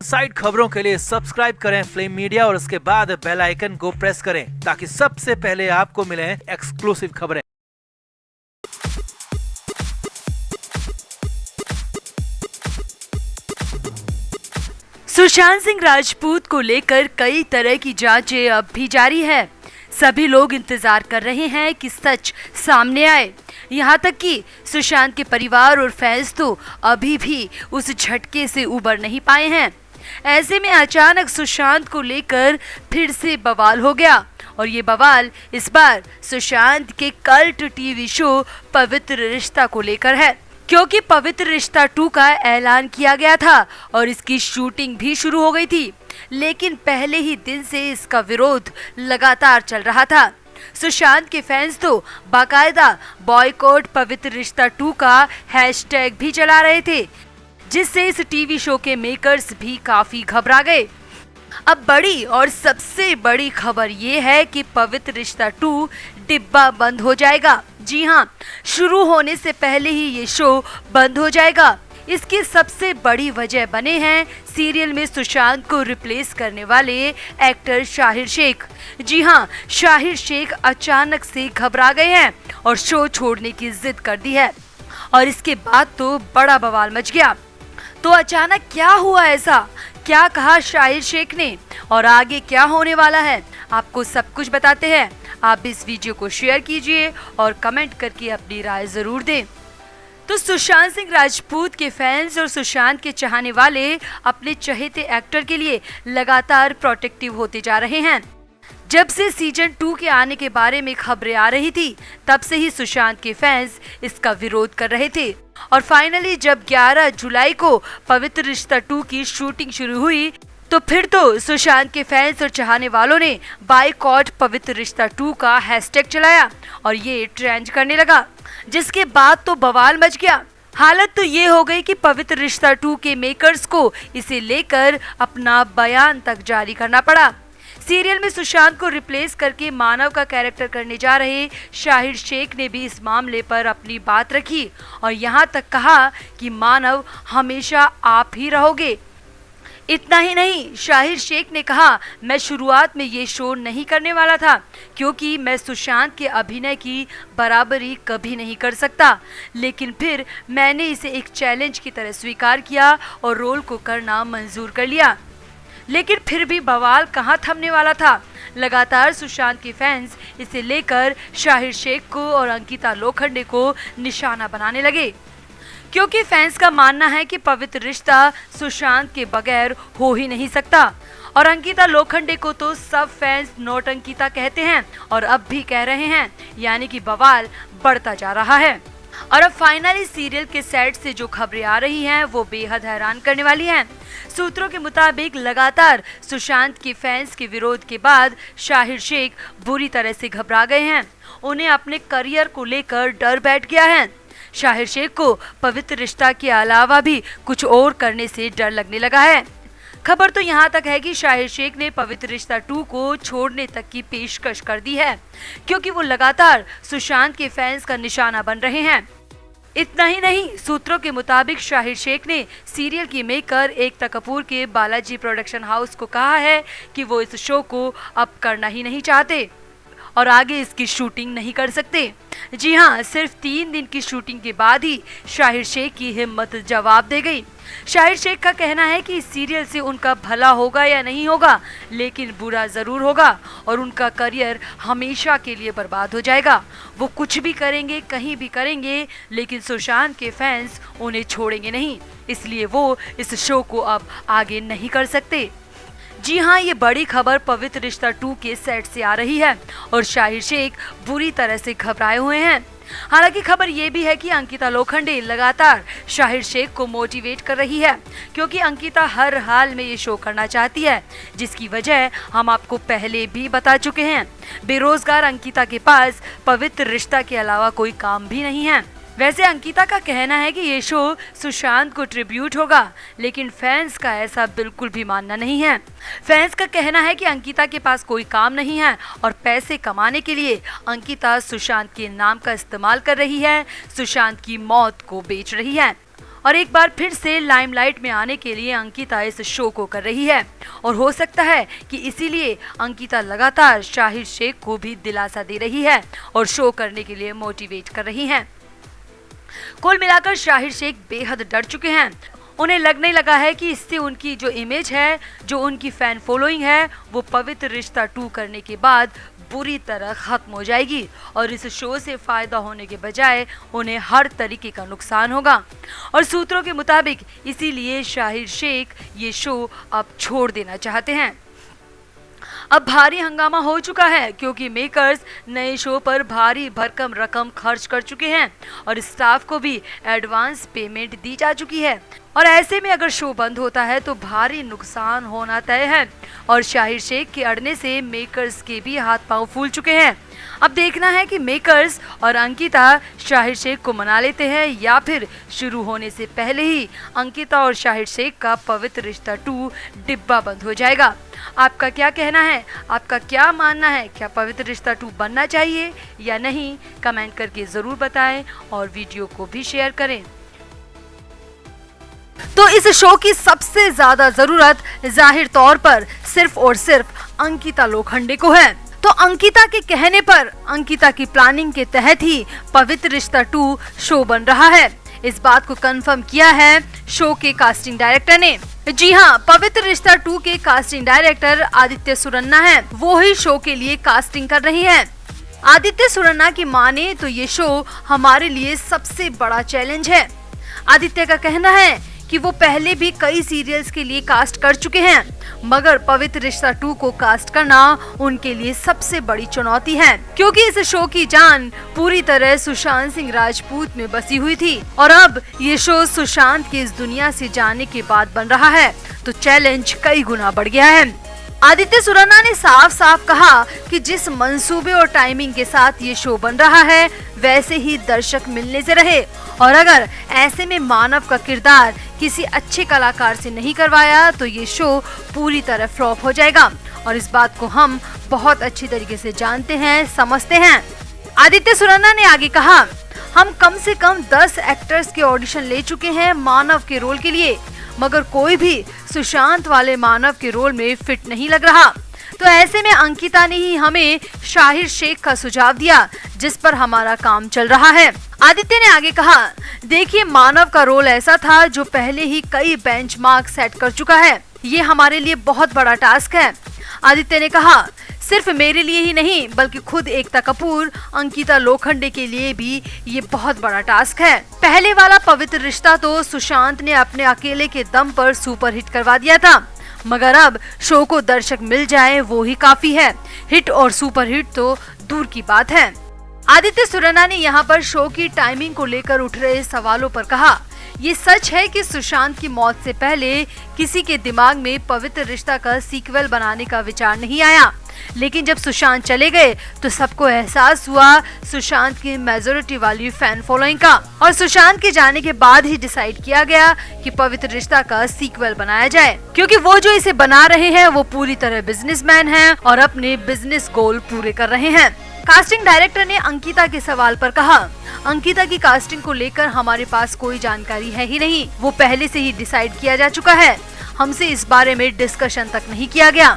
Side खबरों के लिए सब्सक्राइब करें फ्लेम मीडिया और उसके बाद बेल आइकन को प्रेस करें ताकि सबसे पहले आपको मिले एक्सक्लूसिव खबरें। सुशांत सिंह राजपूत को लेकर कई तरह की जांचें अब भी जारी है। सभी लोग इंतजार कर रहे हैं कि सच सामने आए। यहाँ तक कि सुशांत के परिवार और फैंस तो अभी भी उस झटके से उबर नहीं पाए हैं। ऐसे में अचानक सुशांत को लेकर फिर से बवाल हो गया और ये बवाल इस बार सुशांत के कल्ट टीवी शो पवित्र रिश्ता को लेकर है, क्योंकि पवित्र रिश्ता 2 का ऐलान किया गया था और इसकी शूटिंग भी शुरू हो गई थी, लेकिन पहले ही दिन से इसका विरोध लगातार चल रहा था। सुशांत के फैंस तो बाकायदा बॉयकॉट पवित्र रिश्ता 2 का हैशटैग भी चला रहे थे, जिससे इस टीवी शो के मेकर्स भी काफी घबरा गए। अब बड़ी और सबसे बड़ी खबर ये है कि पवित्र रिश्ता 2 डिब्बा बंद हो जाएगा। जी हाँ, शुरू होने से पहले ही ये शो बंद हो जाएगा। इसकी सबसे बड़ी वजह बने हैं सीरियल में सुशांत को रिप्लेस करने वाले एक्टर शाहिर शेख। जी हाँ, शाहिर शेख अचानक से घबरा गए हैं और शो छोड़ने की जिद कर दी है और इसके बाद तो बड़ा बवाल मच गया। तो अचानक क्या हुआ ऐसा, क्या कहा शाहिर शेख ने और आगे क्या होने वाला है, आपको सब कुछ बताते हैं। आप इस वीडियो को शेयर कीजिए और कमेंट करके अपनी राय जरूर दें। तो सुशांत सिंह राजपूत के फैंस और सुशांत के चाहने वाले अपने चहेते एक्टर के लिए लगातार प्रोटेक्टिव होते जा रहे हैं। जब से सीजन 2 के आने के बारे में खबरें आ रही थी, तब से ही सुशांत के फैंस इसका विरोध कर रहे थे और फाइनली जब 11 जुलाई को पवित्र रिश्ता 2 की शूटिंग शुरू हुई, तो फिर तो सुशांत के फैंस और चाहने वालों ने बायकॉट पवित्र रिश्ता 2 का हैशटैग चलाया और ये ट्रेंड करने लगा, जिसके बाद तो बवाल मच गया। हालत तो ये हो गई कि पवित्र रिश्ता 2 के मेकर्स को इसे लेकर अपना बयान तक जारी करना पड़ा। सीरियल में सुशांत को रिप्लेस करके मानव का कैरेक्टर करने जा रहे शाहिर शेख ने भी इस मामले पर अपनी बात रखी और यहाँ तक कहा कि मानव हमेशा आप ही रहोगे। इतना ही नहीं, शाहिर शेख ने कहा, मैं शुरुआत में ये शो नहीं करने वाला था क्योंकि मैं सुशांत के अभिनय की बराबरी कभी नहीं कर सकता, लेकिन फिर मैंने इसे एक चैलेंज की तरह स्वीकार किया और रोल को करना मंजूर कर लिया। लेकिन फिर भी बवाल कहाँ थमने वाला था। लगातार सुशांत के फैंस इसे लेकर शाहिर शेख को और अंकिता लोखंडे को निशाना बनाने लगे, क्योंकि फैंस का मानना है कि पवित्र रिश्ता सुशांत के बगैर हो ही नहीं सकता और अंकिता लोखंडे को तो सब फैंस नोट अंकिता कहते हैं और अब भी कह रहे हैं, यानी कि बवाल बढ़ता जा रहा है। और अब फाइनली सीरियल के सेट से जो खबरें आ रही हैं वो बेहद हैरान करने वाली हैं। सूत्रों के मुताबिक लगातार सुशांत के फैंस के विरोध के बाद शाहिर शेख बुरी तरह से घबरा गए हैं। उन्हें अपने करियर को लेकर डर बैठ गया है। शाहिर शेख को पवित्र रिश्ता के अलावा भी कुछ और करने से डर लगने लगा है। खबर तो यहाँ तक है कि शाहिर शेख ने पवित्र रिश्ता 2 को छोड़ने तक की पेशकश कर दी है, क्योंकि वो लगातार सुशांत के फैंस का निशाना बन रहे हैं। इतना ही नहीं, सूत्रों के मुताबिक शाहिर शेख ने सीरियल की मेकर एकता कपूर के बालाजी प्रोडक्शन हाउस को कहा है कि वो इस शो को अब करना ही नहीं चाहते और आगे इसकी शूटिंग नहीं कर सकते। जी हाँ, सिर्फ 3 दिन की शूटिंग के बाद ही शाहिर शेख की हिम्मत जवाब दे गई। शाहिर शेख का कहना है कि इस सीरियल से उनका भला होगा या नहीं होगा, लेकिन बुरा जरूर होगा और उनका करियर हमेशा के लिए बर्बाद हो जाएगा। वो कुछ भी करेंगे, कहीं भी करेंगे, लेकिन सुशांत के फैंस उन्हें छोड़ेंगे नहीं, इसलिए वो इस शो को अब आगे नहीं कर सकते। जी हाँ, ये बड़ी खबर पवित्र रिश्ता 2 के सेट से आ रही है और शाहिर शेख बुरी तरह से घबराए हुए हैं। हालांकि खबर ये भी है कि अंकिता लोखंडे लगातार शाहिर शेख को मोटिवेट कर रही है, क्योंकि अंकिता हर हाल में ये शो करना चाहती है, जिसकी वजह हम आपको पहले भी बता चुके हैं। बेरोजगार अंकिता के पास पवित्र रिश्ता के अलावा कोई काम भी नहीं है। वैसे अंकिता का कहना है कि ये शो सुशांत को ट्रिब्यूट होगा, लेकिन फैंस का ऐसा बिल्कुल भी मानना नहीं है। फैंस का कहना है कि अंकिता के पास कोई काम नहीं है और पैसे कमाने के लिए अंकिता सुशांत के नाम का इस्तेमाल कर रही है, सुशांत की मौत को बेच रही है। और एक बार फिर से लाइमलाइट में आने के लिए अंकिता इस शो को कर रही है और हो सकता है कि इसीलिए अंकिता लगातार शाहिर शेख को भी दिलासा दे रही है और शो करने के लिए मोटिवेट कर रही हैं। कुल मिलाकर शाहिर शेख बेहद डर चुके हैं। उन्हें लगने लगा है कि इससे उनकी जो इमेज है, जो उनकी फैन फॉलोइंग है, वो पवित्र रिश्ता 2 करने के बाद बुरी तरह खत्म हो जाएगी और इस शो से फायदा होने के बजाय उन्हें हर तरीके का नुकसान होगा। और सूत्रों के मुताबिक इसीलिए शाहिर शेख ये शो अब छोड़ देना चाहते हैं। अब भारी हंगामा हो चुका है क्योंकि मेकर्स नए शो पर भारी भरकम रकम खर्च कर चुके हैं और स्टाफ को भी एडवांस पेमेंट दी जा चुकी है और ऐसे में अगर शो बंद होता है तो भारी नुकसान होना तय है और शाहिर शेख के अड़ने से मेकर्स के भी हाथ पांव फूल चुके हैं। अब देखना है कि मेकर्स और अंकिता शाहिर शेख को मना लेते हैं या फिर शुरू होने से पहले ही अंकिता और शाहिर शेख का पवित्र रिश्ता 2 डिब्बा बंद हो जाएगा। आपका क्या कहना है? आपका क्या मानना है? क्या पवित्र रिश्ता 2 बनना चाहिए या नहीं? कमेंट करके जरूर बताएं और वीडियो को भी शेयर करें। तो इस शो की सबसे ज्यादा जरूरत जाहिर तौर पर सिर्फ और सिर्फ अंकिता लोखंडे को है। तो अंकिता के कहने पर, अंकिता की प्लानिंग के तहत ही पवित्र रिश्ता 2 शो बन रहा है। इस बात को कंफर्म किया है शो के कास्टिंग डायरेक्टर ने। जी हाँ, पवित्र रिश्ता 2 के कास्टिंग डायरेक्टर आदित्य सुरन्ना हैं। वो ही शो के लिए कास्टिंग कर रही हैं। आदित्य सुरन्ना की माने तो ये शो हमारे लिए सबसे बड़ा चैलेंज है। आदित्य का कहना है कि वो पहले भी कई सीरियल्स के लिए कास्ट कर चुके हैं, मगर पवित्र रिश्ता 2 को कास्ट करना उनके लिए सबसे बड़ी चुनौती है क्योंकि इस शो की जान पूरी तरह सुशांत सिंह राजपूत में बसी हुई थी और अब ये शो सुशांत के इस दुनिया से जाने के बाद बन रहा है तो चैलेंज कई गुना बढ़ गया है। आदित्य सुरन्ना ने साफ साफ कहा कि जिस मंसूबे और टाइमिंग के साथ ये शो बन रहा है वैसे ही दर्शक मिलने से रहे और अगर ऐसे में मानव का किरदार किसी अच्छे कलाकार से नहीं करवाया तो ये शो पूरी तरह फ्लॉप हो जाएगा और इस बात को हम बहुत अच्छी तरीके से जानते हैं, समझते हैं। आदित्य सुरन्ना ने आगे कहा, हम कम से कम 10 एक्टर्स के ऑडिशन ले चुके हैं मानव के रोल के लिए, मगर कोई भी सुशांत वाले मानव के रोल में फिट नहीं लग रहा। तो ऐसे में अंकिता ने ही हमें शाहिर शेख का सुझाव दिया जिस पर हमारा काम चल रहा है। आदित्य ने आगे कहा, देखिए मानव का रोल ऐसा था जो पहले ही कई बेंचमार्क सेट कर चुका है। ये हमारे लिए बहुत बड़ा टास्क है। आदित्य ने कहा, सिर्फ मेरे लिए ही नहीं बल्कि खुद एकता कपूर, अंकिता लोखंडे के लिए भी ये बहुत बड़ा टास्क है। पहले वाला पवित्र रिश्ता तो सुशांत ने अपने अकेले के दम पर सुपरहिट करवा दिया था, मगर अब शो को दर्शक मिल जाए वो ही काफी है। हिट और सुपरहिट तो दूर की बात है। आदित्य सुरन्ना ने यहाँ पर शो की टाइमिंग को लेकर उठ रहे सवालों पर कहा, ये सच है कि सुशांत की मौत से पहले किसी के दिमाग में पवित्र रिश्ता का सीक्वल बनाने का विचार नहीं आया, लेकिन जब सुशांत चले गए तो सबको एहसास हुआ सुशांत की मेजॉरिटी वाली फैन फॉलोइंग का और सुशांत के जाने के बाद ही डिसाइड किया गया कि पवित्र रिश्ता का सीक्वल बनाया जाए क्योंकि वो जो इसे बना रहे हैं वो पूरी तरह बिजनेसमैन हैं और अपने बिजनेस गोल पूरे कर रहे हैं। कास्टिंग डायरेक्टर ने अंकिता के सवाल पर कहा, अंकिता की कास्टिंग को लेकर हमारे पास कोई जानकारी है ही नहीं, वो पहले से ही डिसाइड किया जा चुका है, हमसे इस बारे में डिस्कशन तक नहीं किया गया।